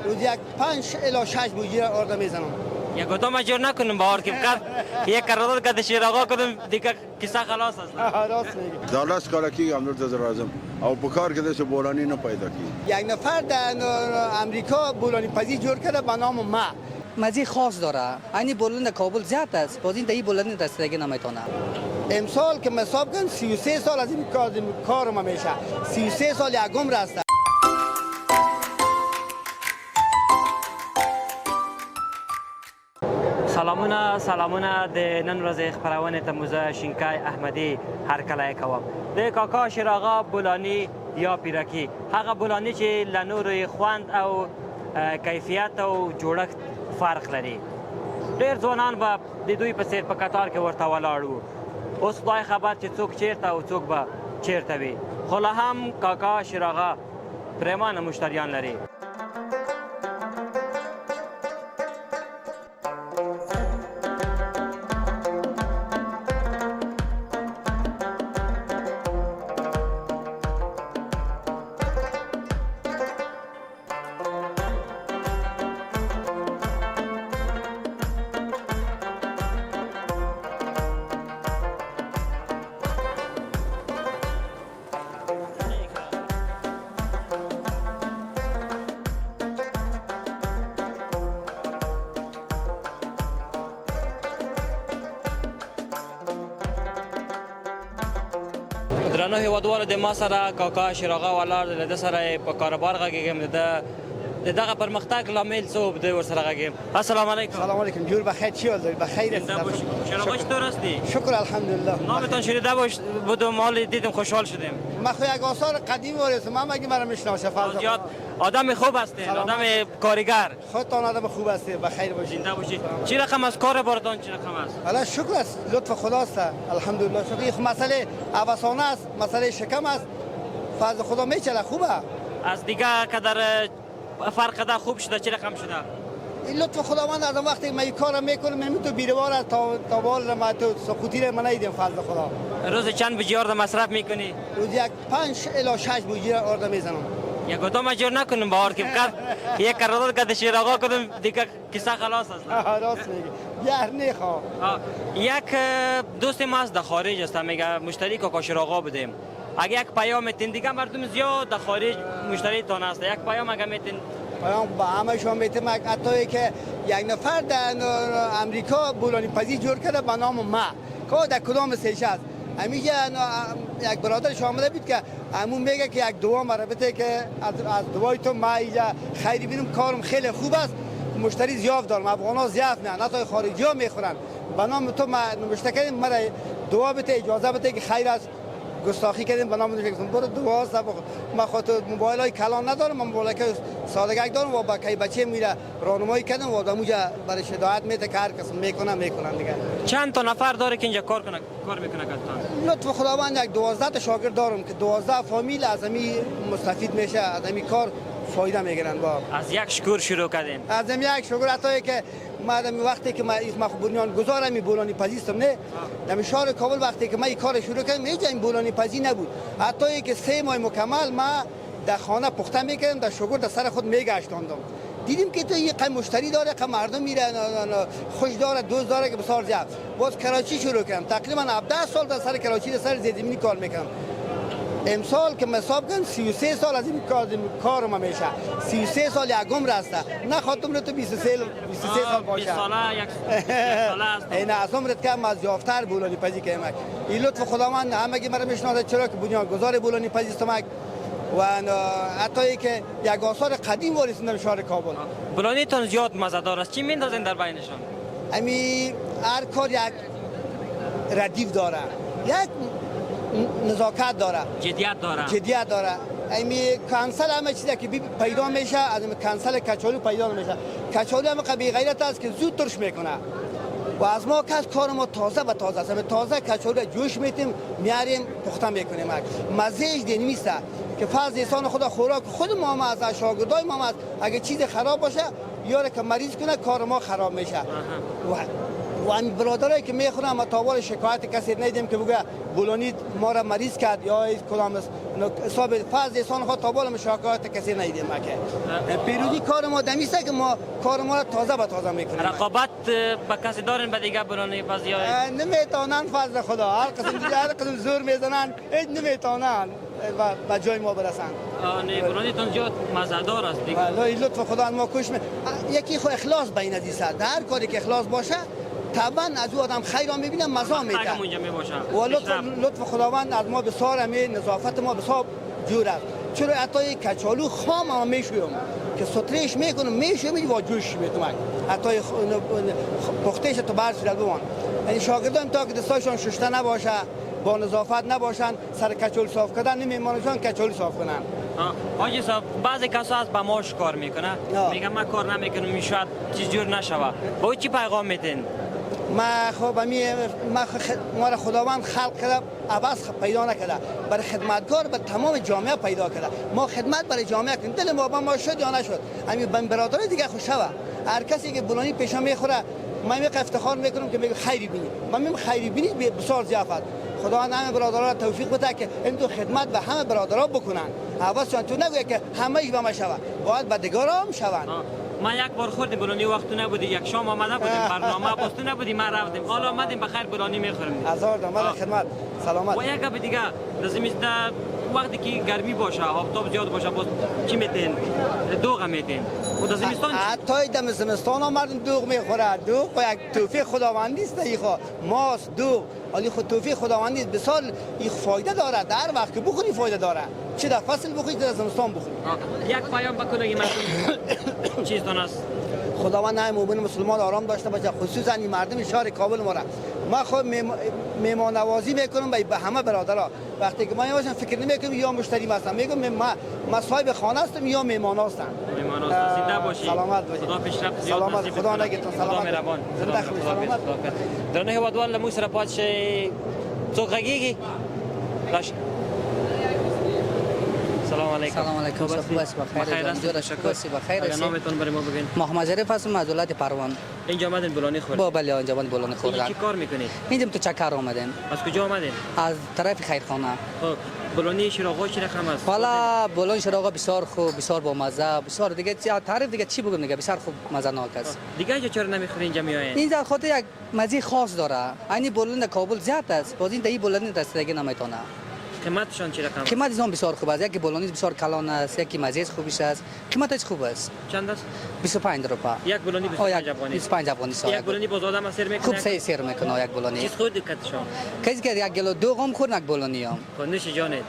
روزی یک 5 الی 6 بوجی آرد میزنم. یک کدام اجور نکنیم باور که فقط یک قرارداد که شیر آقا کدام دیگه کیسه خلاص است. راست میگی. دولت کار کی امروز در رازم او بکار کده چه بولانی نه پیدا کی. یک نفر در امریکا بولانی پذیر جور کرده به نام ما. مزی خاص داره. اینی بلند کابل زیاد است. باز این دایی بلند رسیدگی نمیتونه. امسال که حساب کن 33 سال از این کارم میشه. 33 سال یک عمر است. سلامونه د نن ورځې خپرونې ته موزه شینکای احمدي هرکلی کوم. د کاکا شیراغا بولانی یا پیرکی هغه بولانی چې له نورو خوند او کیفیت او جوړښت فرق لري. ډېر ځوانان به د دوی په څېر په کتار کې ورته ولاړ وو. اوس خدای خبر چې څوک چېرته او څوک به چېرته وي. خو لا هم کاکا شیراغا پرېمانه مشتریان لري. درنو هیوادوالو د ما سره کاکا شیراغا ولاړ دی. له ده سره په کاروبار غږېږم. د دغه پرمختګ لامل څه و د ورسره غږېږم. السلام علیکم. سلام علیکم. جور بخیر. چی حال داری؟ بخیر است. شیراغا چطور هستی؟ شکر الحمدلله. نامتان شنیده بودم حال دیدم خوشحال شدیم. ما خو یک آثار قدیم وارثم. من مگه مرا میشناسه فضل. آدم خوب هستین، آدم کارگر. خودتان آدم خوب هستی. بخیر باشید. زنده باشید. چی رقم از کار بارتان چی رقم است؟ الله شکر است. لطف خداست. الحمدلله. شکر. مسئله اوسانه است. مسئله شکم است. فضل خدا میچله خوبه. از دیگه قدر فرق ده خوب شده چی رقم شده؟ این لطف خداوند از وقتی من این کارم میکنم من تو بیروار تا بال ما تو سقوطی رو من ندیدم فضل خدا. روز چند بوجی آرد مصرف میکنی؟ روز یک 5 الی 6 بوجی آرد میزنم. یک کدام اجور نکنیم باور که فقط یک قرارداد که شیر آقا کدام دیگه کیسه خلاص است. راست میگی. یه نخواه. یک دوست ما از در خارج است میگه مشتری کاکا شیراغا بودیم. اگه یک پیام میتین دیگه مردم زیاد در خارج مشتری تان است. یک پیام اگه میتین پیام با همه شما میتیم. حتی که یک نفر در امریکا بولانی پذیر جور کرده به نام ما که در کدام سیشه است. همیشه یک برادر شما آمده بود که همون میگه که یک دعا مرا بده که از دعای تو ما اینجا خیلی بینم کارم خیلی خوب است. مشتری زیاد دارم. افغانا زیاد نه تا خارجی ها میخورن. به نام تو ما نوشته کردیم مرا دعا بده اجازه بده که خیر است. گستاخی کردیم به نام نوشته برو دعا است. ما خاطر موبایل های کلان ندارم. من موبایل که سادگی دارم و با کی بچه میره راهنمایی کردم و دموجا برای هدایت میده که هر کس میکنن دیگه. چند تا نفر داره که اینجا کار میکنه کاتان؟ لطف خداوند یک 12 تا شاگرد دارم که 12 فامیل از همین مستفید میشه. از همین کار فایده میگیرن. با از یک شکر شروع کردین؟ از همین یک شکر. حتی که ما وقتی که ما بنیان گذارم این بولانی پذیرستم نه در شهر کابل وقتی که ما این کار شروع کردم هیچ این بولانی پذیر نبود. حتی که 3 ماه مکمل ما در خانه پخته میکردم در شکر در سر خود میگشتاندم. دیدیم که تو یه قم مشتری داره که مردم میره خوش داره دوست داره که بسیار زیاد. باز کراچی شروع کردم. تقریبا 17 سال در سر کراچی در سر زیرزمینی کار میکنم. امسال که حساب کن 33 سال از این کارم میشه. 33 سال یک عمر است. نه خاطر تو 23 سال باشه. 20 ساله یک ساله است. این از عمرت کم از یافتر بولانی پذیر کردم. این لطف خداوند همگی مرا میشناسه چرا که بنیانگذار بولانی پذیرستم و حتی که یک آثار قدیم وارثم شهر کابل. بولانی تون زیاد مزه‌دار است. چی میندازین در بینشان؟ امی هر کار یک ردیف داره. یک نزاکت داره. جدیت داره. امی کنسل همه چیزی که پیدا میشه از کنسل کچالو پیدا نمیشه. کچالو هم قبیل غیرت است که زود ترش میکنه. و از ما کس کار ما تازه و تازه است. تازه کچالو جوش میتیم میاریم پخته میکنیم. مزهش دینی است که فرض انسان خدا خوراک خود ما هم از شاگردای ما هم اگه چیز خراب باشه یاره که مریض کنه کار ما خراب میشه. و همین برادرایی که میخورن ما تا حالا شکایت کسی ندیدیم که بگه بولانی ما را مریض کرد یا کدام حساب فرض انسان خود تا حالا شکایت کسی ندیدیم که پیروزی کار ما دمیسته که ما کار ما را تازه به تازه میکنیم. رقابت با کسی دارن به دیگه بولانی پزی های نمیتونن فضل خدا هر قسم زور میزنن هیچ نمیتونن و جای ما برسن. بولانیتون جات مزه‌دار است دیگه. والله لطف خدا ما کوش یکی خو اخلاص بین از در هر کاری که اخلاص باشه طبعا از او آدم خیر را میبینه مزه میده. و لطف خداوند از ما بسیار همه نظافت ما بسیار جور است. چرا حتی کچالو خام هم میشویم که سطریش میکنم میشویم و جوش میتونم حتی پختهش تو بر شده بوان. یعنی شاگردان تا که دستاشون شسته نباشه با نظافت نباشن سر کچول صاف کردن نمیمانشان کچول صاف کنن. حاجی صاحب بعضی کسا از با ماش کار میکنه میگه من کار نمیکنم میشود چیز جور نشوه با چی پیغام میتین؟ ما را خداوند خلق کرده عوض پیدا نکرده برای خدمتگار به تمام جامعه پیدا کرده. ما خدمت برای جامعه کنیم دل ما شد یا نشد همین برادرای دیگه خوشوه. هر کسی که بولانی پیشا میخوره من افتخار میکنم که میگه خیری بینی من خیری بینی بسیار ضیافت. خدا همه برادرها را توفیق بده که این تو خدمت به همه برادرها بکنن. حواسشون تو نگویه که همه به ما شود باید به دیگران هم شوند. ما یک بار خوردیم بولانی وقت نبودی یک شام آمده بودیم برنامه باستو نبودیم ما رفتیم حالا آمدیم بخیر بولانی میخوریم. هزار داماد خدمت سلامت. و یک گپ دیگه لازم است وقتی که گرمی باشه آفتاب زیاد باشه باز چی میتین دوغ میتین و در زمستان حتی دم زمستان آمدن دوغ میخوره. دوغ با یک توفیق خداوندی است. ایخو ماست دوغ ولی خود توفیق خداوندی بسیار این فایده داره. در وقت که بخوری فایده داره چه در فصل بخوری در زمستان بخوری. یک پیام بکنه مردم چیز دون است خداوند همه مؤمن مسلمان آرام داشته باشه خصوصا این مردم شهر کابل ما را ما خود میهمان نوازی میکنم به همه برادرها. وقتی که ما باشم فکر نمیکنم یا مشتری هستم میگم ما صاحب خانه هستم یا میهمان هستم. میهمان هستم زنده باشی سلامت باشی. خدا پیشرفت زیاد نصیب خدا نگیتون سلامت. خدا مهربان سلامت. درنه هوادوال لمو سره پاتش څوک غږیږي راشه. سلام علیکم. سلام علیکم. خوب است بخیر. جور شکر سی بخیر است. نامتون برای ما بگین. محمد ظریف هستم از ولایت پروان. اینجا آمدین بولانی خورد. با بله اینجا آمدن بولانی خوردن. چی کار میکنید؟ اینجا تو چکر آمدیم. از کجا آمدین؟ از طرف خیرخانه. خب بولانی شیراغا چی رقم است؟ والا بولانی شیراغا بسیار خوب بسیار با مزه بسیار دیگه تعریف دیگه چی بگم دیگه بسیار خوب مزه ناک است. دیگه اینجا چرا نمیخورین اینجا میاین؟ اینجا خود یک مزه خاص داره. یعنی بولانی کابل زیاد است. باز این دی بولانی رسیدگی نمیتونه. قیمتشان چی رقم؟ قیمت ایشان بسیار خوب است. یکی بولانی بسیار کلان است، یکی مزه خوبیش است. قیمتش خوب است. چند است؟ 25 روپیه. یک بولانی 25 افغانی. 25 افغانی سال. یک بولانی باز آدم سر میکنه. خوب سیر میکنه یک بولانی. چیز خود دکتشان. کسی که یک کیلو دوغم خورد یک بولانی هم. خب نوش جانت.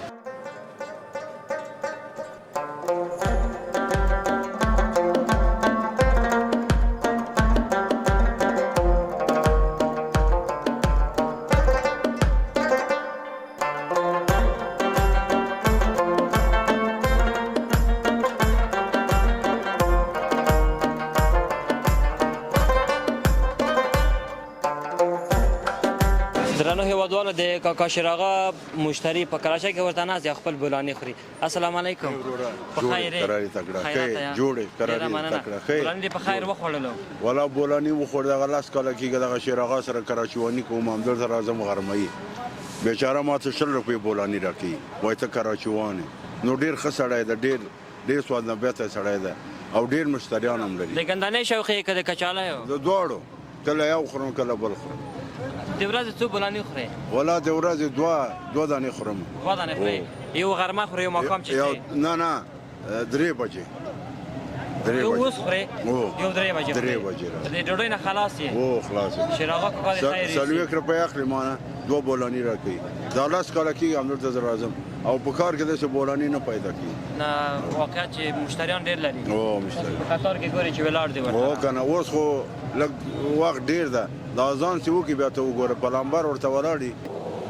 درنو هیوادوالو د کاکا شیراغا مشتری په کراچۍ کې ورته ناست یا خپل بولانی خوري. السلام علیکم. په خیر خیرات جوړې قرارې تکړه خیر بولانی په خیر وخوړلو. ولا بولانی وخوړ دغه لاس کاله کې دغه شیراغا سره کراچوانی کوم همدل سره اعظم غرمایي بیچاره ما ته 100 روپۍ بولانی راکې وای ته کراچوانی نو ډیر ښه سړی ده ډیر سواد نه بیته سړی ده او ډیر مشتریان هم لري. د ګندنې شوقي کده کچاله د دوړو کله یو خورم کله بل خورم. د ورځې څو بولانی خوري؟ ولا د ورځې دوه دانې خورم. دوه دانې خوري. یو غرمه خوري یو ماښام چې نه 3 بجې. یو اوس خوري یو 3 بجې. 3 بجې د ډوډۍ نه خلاص یې؟ او خلاص. شیراغا کاکا د خیر. 30 روپۍ اخلي مانه 2 بولانی راکړي. دا لاس کاله کې هم درته راځم او په کار کې د بولانی نه پیدا کی. نه واقعا چې مشتریان ډیر لري. او مشتری. په قطار کې ګوري چې ولاړ دی ورته. او کنه اوس خو لږ وخت ډیر ده. دا ځان چې وکی بیا ته وګوره پلمبر ورته ولاړی.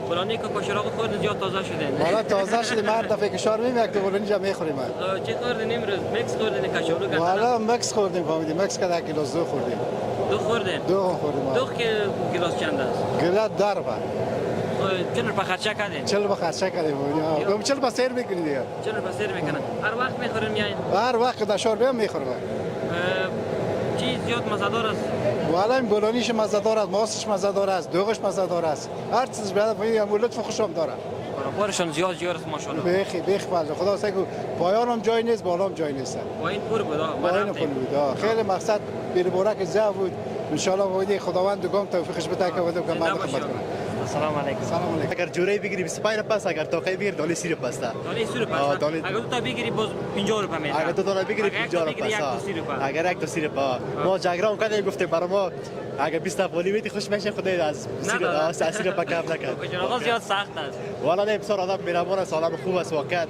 بولانی کاکا شیراغا خورد زیاد تازه شده. حالا تازه شده من دفعه فشار میام یک دو بولانی جا میخوریم. چه خوردین امروز؟ مکس خوردین کچالو گندنه؟ حالا مکس خوردیم فهمیدیم مکس که 1 کیلو دو خوردیم. دو خوردین؟ دو خوردیم. دو کیلوس چند است؟ گلا دربه. چند رو خرچه کردین؟ 40 به خرچه کردیم. گم 40 به سیر میکنید دیگه. 40 به سیر میکنن. هر وقت میخورین میاین؟ هر وقت دشار بیام میخورم. چی زیاد مزه‌دار است؟ والا این بولانیش مزه‌دار است، ماستش مزه‌دار است، دوغش مزه‌دار است. هر چیز بیاد فهمیدم لطف خوشم داره. بارشون زیاد است ماشاءالله. بیخ بالله خدا سگو پایانم جای نیست بالام جای نیست. با این پر بود با این خون بود. خیلی مقصد بیر بورک زه بود. ان شاء الله ویدی خداوند دوم توفیقش بده که ودم که من خدمت کنم. سلام علیکم. سلام علیکم. اگر جوری بگیری 25 پس اگر تاقی بگیری دالی 30 پس ده. دالی 30 پس. اگر دو تا بگیری باز 50 روپیه میشه. اگر دو تا بگیری 50 روپیه. اگر یک تا 30 روپیه. ما جگرام کردیم گفتیم برای ما اگر 20 تا پولی بدی خوش میشه خدای از 30 روپیه کم نکرد. چراغ زیاد سخت است. والا نه بسیار آدم مهربان است، آدم خوب است واقعا.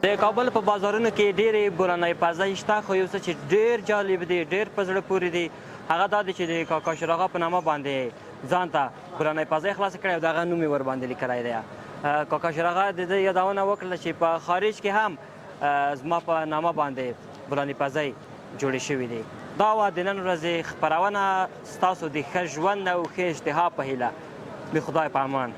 د کابل په بازارونو کې ډېرې بولانۍ پزۍ شته، خو یو څه چې ډېر جالب دی، ډېر په زړه پورې دی، هغه دا دی چې د کاکا شیراغه په نامه باندې ځان ته بولانۍ پزۍ خلاصه کړې او د هغه نوم یې ورباندې لیکلی دی. کاکا شیراغه د ده یادونه وکړله چې په خارج کې هم زما په نامه باندې بولانۍ پزۍ جوړې شوي دي. دا وه د نن ورځې خپرونه، ستاسو د ښه ژوند او ښه اشتها په هیله. د خدای په امان.